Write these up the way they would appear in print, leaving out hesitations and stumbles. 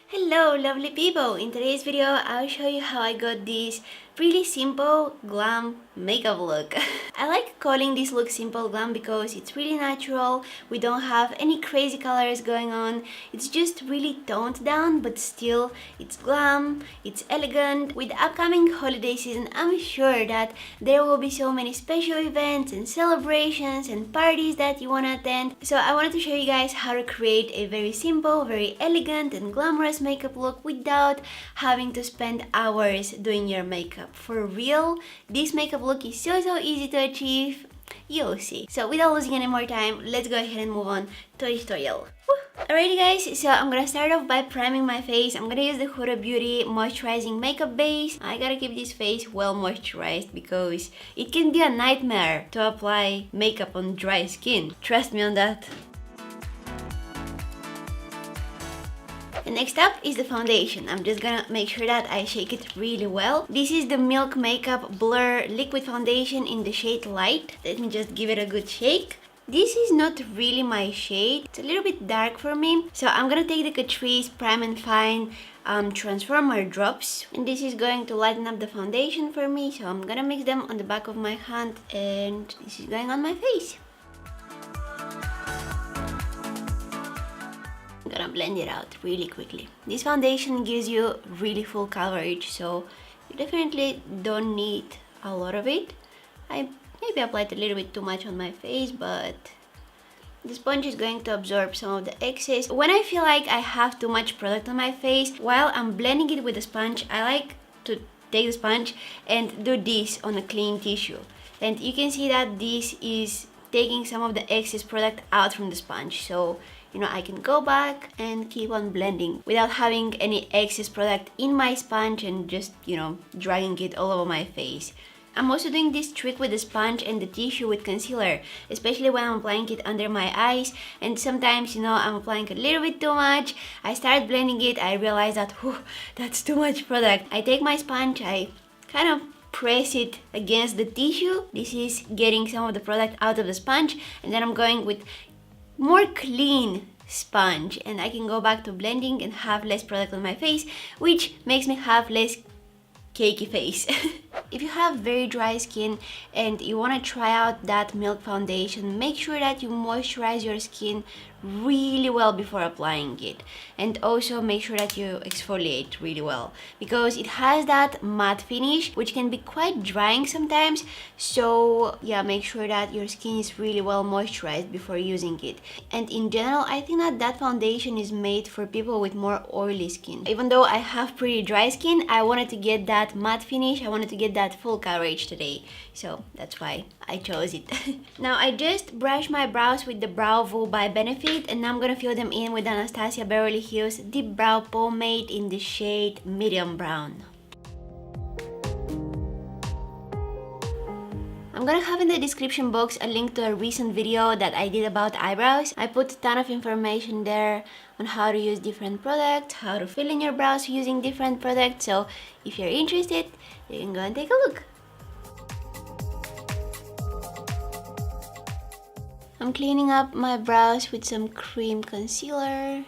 Hello lovely people! In today's video I'll show you how I got this really simple glam makeup look. I like calling this look simple glam because it's really natural, we don't have any crazy colors going on, it's just really toned down but still it's glam, it's elegant. With the upcoming holiday season I'm sure that there will be so many special events and celebrations and parties that you want to attend. So I wanted to show you guys how to create a very simple, very elegant and glamorous makeup look without having to spend hours doing your makeup. For real, this makeup look is so easy to achieve. You'll see. So without losing any more time, let's go ahead and move on to the tutorial. Alrighty guys, so I'm gonna start off by priming my face. I'm gonna use the Huda Beauty moisturizing makeup base. I gotta keep this face well moisturized because it can be a nightmare to apply makeup on dry skin. Trust me on that. And next up is the foundation. I'm just gonna make sure that I shake it really well. This is the Milk Makeup Blur Liquid Foundation in the shade Light. Let me just give it a good shake. This is not really my shade. It's a little bit dark for me. So I'm gonna take the Catrice Prime and Fine Transformer drops. And this is going to lighten up the foundation for me. So I'm gonna mix them on the back of my hand and this is going on my face. I'm gonna blend it out really quickly. This foundation gives you really full coverage, so you definitely don't need a lot of it. I maybe applied a little bit too much on my face, but the sponge is going to absorb some of the excess. When I feel like I have too much product on my face, while I'm blending it with the sponge, I like to take the sponge and do this on a clean tissue. And you can see that this is taking some of the excess product out from the sponge. So I can go back and keep on blending without having any excess product in my sponge and just, dragging it all over my face. I'm also doing this trick with the sponge and the tissue with concealer, especially when I'm applying it under my eyes. And sometimes, I'm applying a little bit too much. I start blending it, I realize that, that's too much product. I take my sponge, I kind of press it against the tissue. This is getting some of the product out of the sponge, and then I'm going with more clean sponge and I can go back to blending and have less product on my face, which makes me have less cakey face. If you have very dry skin and you want to try out that Milk foundation, make sure that you moisturize your skin really well before applying it, and also make sure that you exfoliate really well because it has that matte finish which can be quite drying sometimes. So yeah, make sure that your skin is really well moisturized before using it. And in general, I think that foundation is made for people with more oily skin. Even though I have pretty dry skin, I wanted to get that matte finish, I wanted to get that full coverage today, so that's why I chose it. Now I just brushed my brows with the Brow Vo by Benefit, and now I'm gonna fill them in with Anastasia Beverly Hills Deep Brow Pomade in the shade Medium Brown. I'm gonna have in the description box a link to a recent video that I did about eyebrows. I put a ton of information there on how to use different products, how to fill in your brows using different products, so if you're interested, you can go and take a look. I'm cleaning up my brows with some cream concealer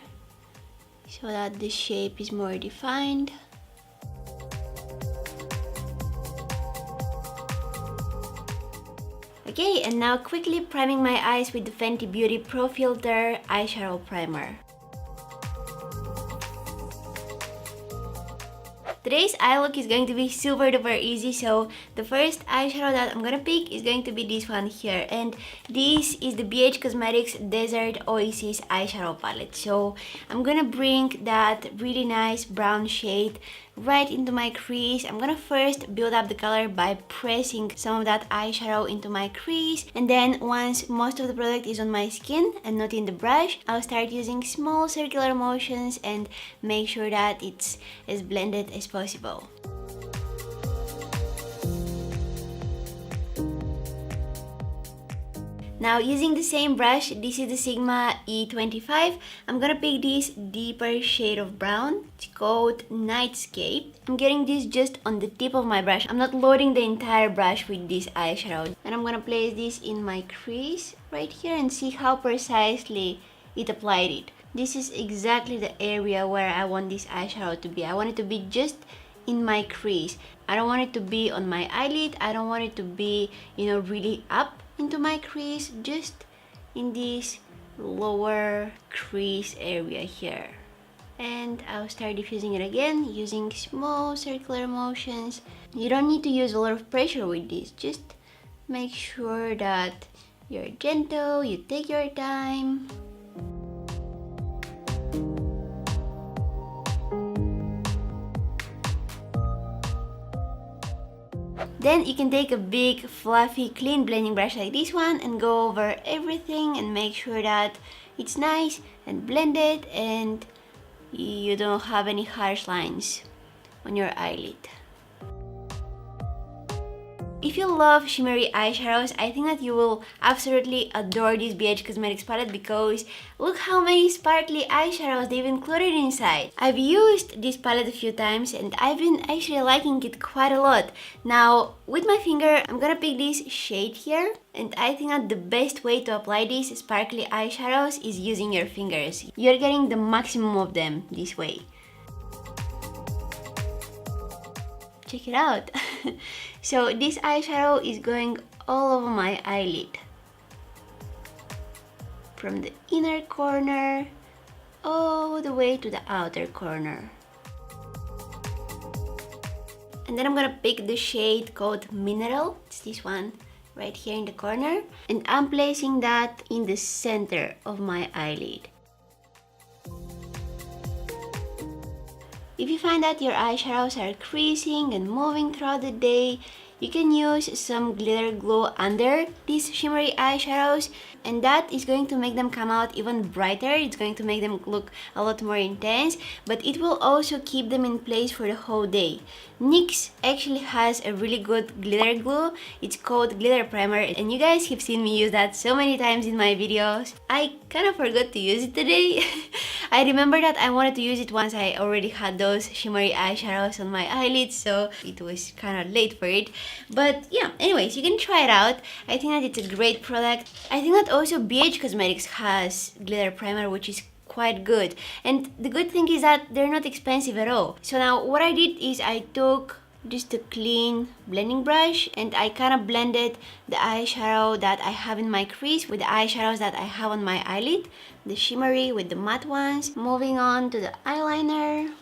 so that the shape is more defined. Okay, and now quickly priming my eyes with the Fenty Beauty Pro Filter Eyeshadow Primer. Today's eye look is going to be super duper easy, so the first eyeshadow that I'm gonna pick is going to be this one here, and this is the BH Cosmetics Desert Oasis eyeshadow palette. So I'm gonna bring that really nice brown shade right into my crease. I'm gonna first build up the color by pressing some of that eyeshadow into my crease, and then once most of the product is on my skin and not in the brush, I'll start using small circular motions and make sure that it's as blended as possible. Now using the same brush, this is the Sigma E25, I'm gonna pick this deeper shade of brown. It's called Nightscape. I'm getting this just on the tip of my brush. I'm not loading the entire brush with this eyeshadow. And I'm gonna place this in my crease right here and see how precisely it applied it. This is exactly the area where I want this eyeshadow to be. I want it to be just in my crease. I don't want it to be on my eyelid. I don't want it to be, really up into my crease. Just in this lower crease area here. And I'll start diffusing it again using small circular motions. You don't need to use a lot of pressure with this. Just make sure that you're gentle, you take your time. Then you can take a big, fluffy, clean blending brush like this one and go over everything and make sure that it's nice and blended and you don't have any harsh lines on your eyelid. If you love shimmery eyeshadows, I think that you will absolutely adore this BH Cosmetics palette because look how many sparkly eyeshadows they've included inside. I've used this palette a few times and I've been actually liking it quite a lot. Now, with my finger, I'm gonna pick this shade here, and I think that the best way to apply these sparkly eyeshadows is using your fingers. You're getting the maximum of them this way. Check it out. So this eyeshadow is going all over my eyelid, from the inner corner all the way to the outer corner. And then I'm gonna pick the shade called Mineral. It's this one right here in the corner, and I'm placing that in the center of my eyelid. If you find that your eyeshadows are creasing and moving throughout the day, you can use some glitter glue under these shimmery eyeshadows, and that is going to make them come out even brighter. It's going to make them look a lot more intense, but it will also keep them in place for the whole day. NYX actually has a really good glitter glue. It's called Glitter Primer, and you guys have seen me use that so many times in my videos. I kind of forgot to use it today. I remember that I wanted to use it once I already had those shimmery eyeshadows on my eyelids, so it was kind of late for it. But yeah, anyways, you can try it out. I think that it's a great product. I think that also BH Cosmetics has glitter primer, which is quite good. And the good thing is that they're not expensive at all. So now what I did is I took just a clean blending brush and I kind of blended the eyeshadow that I have in my crease with the eyeshadows that I have on my eyelid, the shimmery with the matte ones. Moving on to the eyeliner.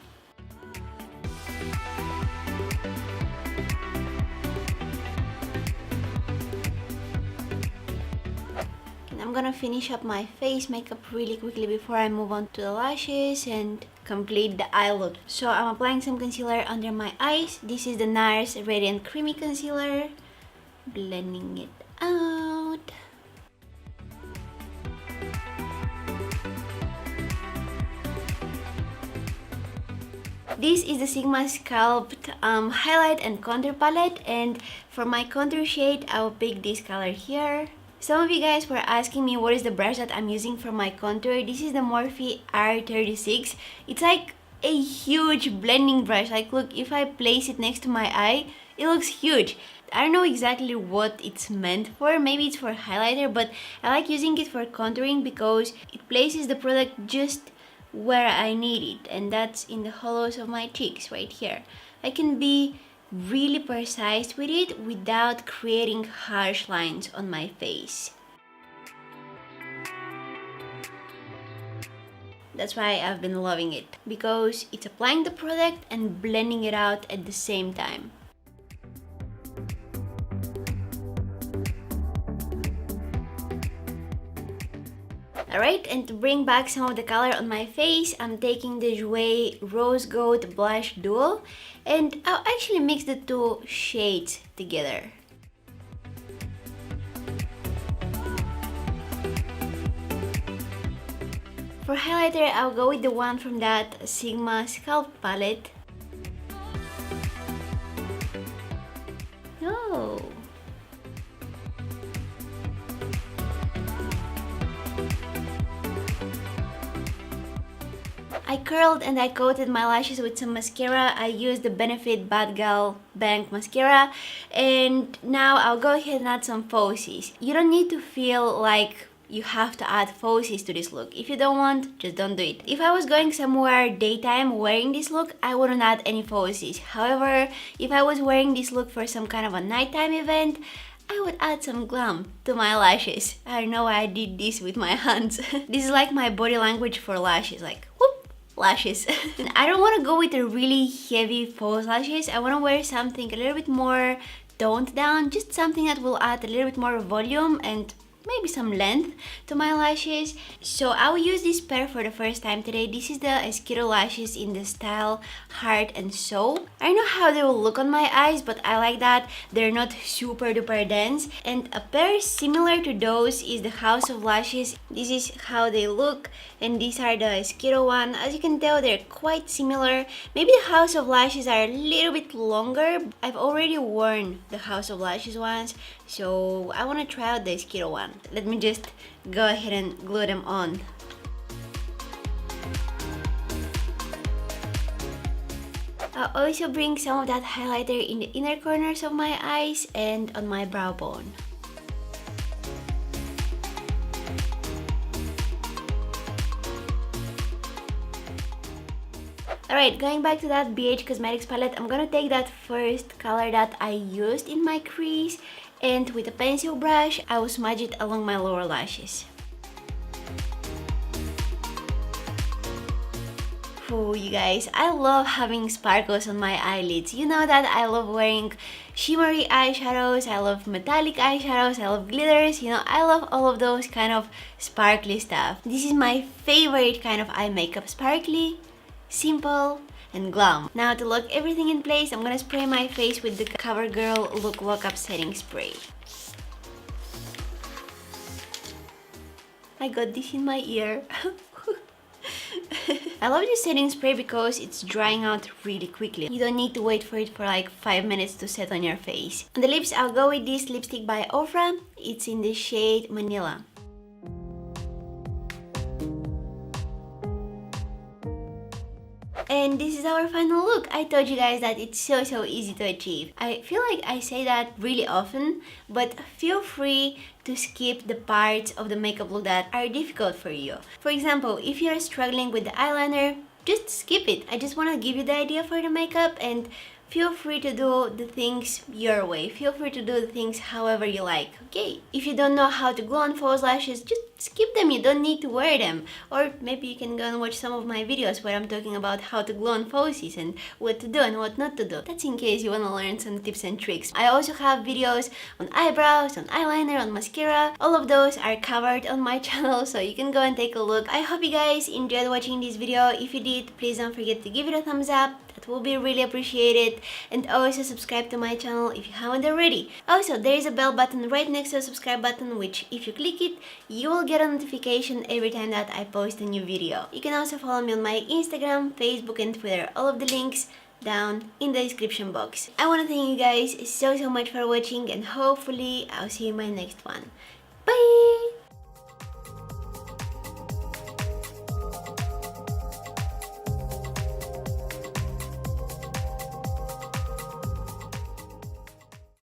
I'm gonna finish up my face makeup really quickly before I move on to the lashes and complete the eye look. So I'm applying some concealer under my eyes. This is the NARS Radiant Creamy Concealer. Blending it out. This is the Sigma Sculpt Highlight and Contour Palette, and for my contour shade, I'll pick this color here. Some of you guys were asking me what is the brush that I'm using for my contour. This is the Morphe R36. It's like a huge blending brush. Like, look, if I place it next to my eye, it looks huge. I don't know exactly what it's meant for. Maybe it's for highlighter, but I like using it for contouring because it places the product just where I need it, and that's in the hollows of my cheeks right here. I can be really precise with it without creating harsh lines on my face. That's why I've been loving it, because it's applying the product and blending it out at the same time. Alright, and to bring back some of the color on my face, I'm taking the Jouer Rose Gold Blush Duo, and I'll actually mix the two shades together. For highlighter, I'll go with the one from that Sigma Sculpt palette. Oh! I curled and I coated my lashes with some mascara. I used the Benefit Bad Gal Bank mascara, and now I'll go ahead and add some falsies. You don't need to feel like you have to add falsies to this look. If you don't want, just don't do it. If I was going somewhere daytime wearing this look, I wouldn't add any falsies. However, if I was wearing this look for some kind of a nighttime event, I would add some glam to my lashes. I don't know why I did this with my hands. This is like my body language for lashes, like whoop, lashes. I don't want to go with the really heavy false lashes. I want to wear something a little bit more toned down, just something that will add a little bit more volume and maybe some length to my lashes. So I will use this pair for the first time today. This is the Skittle lashes in the style Heart and Soul. I don't know how they will look on my eyes, but I like that they're not super duper dense. And a pair similar to those is the House of Lashes. This is how they look, and these are the Skittle one. As you can tell, they're quite similar. Maybe the House of Lashes are a little bit longer. I've already worn the House of Lashes ones, so I want to try out the Skittle one. Let me just go ahead and glue them on. I'll also bring some of that highlighter in the inner corners of my eyes and on my brow bone. Alright, going back to that BH Cosmetics palette, I'm gonna take that first color that I used in my crease, and with a pencil brush, I will smudge it along my lower lashes. Oh, you guys, I love having sparkles on my eyelids. You know that I love wearing shimmery eyeshadows, I love metallic eyeshadows, I love glitters, you know, I love all of those kind of sparkly stuff. This is my favorite kind of eye makeup, sparkly, simple, and glam. Now to lock everything in place, I'm gonna spray my face with the CoverGirl Look Lock Up Setting Spray. I got this in my ear. I love this setting spray because it's drying out really quickly. You don't need to wait for it for like 5 minutes to set on your face. On the lips, I'll go with this lipstick by Ofra. It's in the shade Manila. And this is our final look. I told you guys that it's so easy to achieve. I feel like I say that really often, but feel free to skip the parts of the makeup look that are difficult for you. For example, if you're struggling with the eyeliner, just skip it. I just want to give you the idea for the makeup, and feel free to do the things your way. Feel free to do the things however you like, okay? If you don't know how to glue on false lashes, just skip them. You don't need to wear them. Or maybe you can go and watch some of my videos where I'm talking about how to glue on falsies and what to do and what not to do. That's in case you want to learn some tips and tricks. I also have videos on eyebrows, on eyeliner, on mascara. All of those are covered on my channel, so you can go and take a look. I hope you guys enjoyed watching this video. If you did, please don't forget to give it a thumbs up. That will be really appreciated. And also subscribe to my channel if you haven't already. Also, there is a bell button right next to the subscribe button, which if you click it, you will get a notification every time that I post a new video. You can also follow me on my Instagram, Facebook and Twitter. All of the links down in the description box. I want to thank you guys so much for watching, and hopefully I'll see you in my next one. Bye!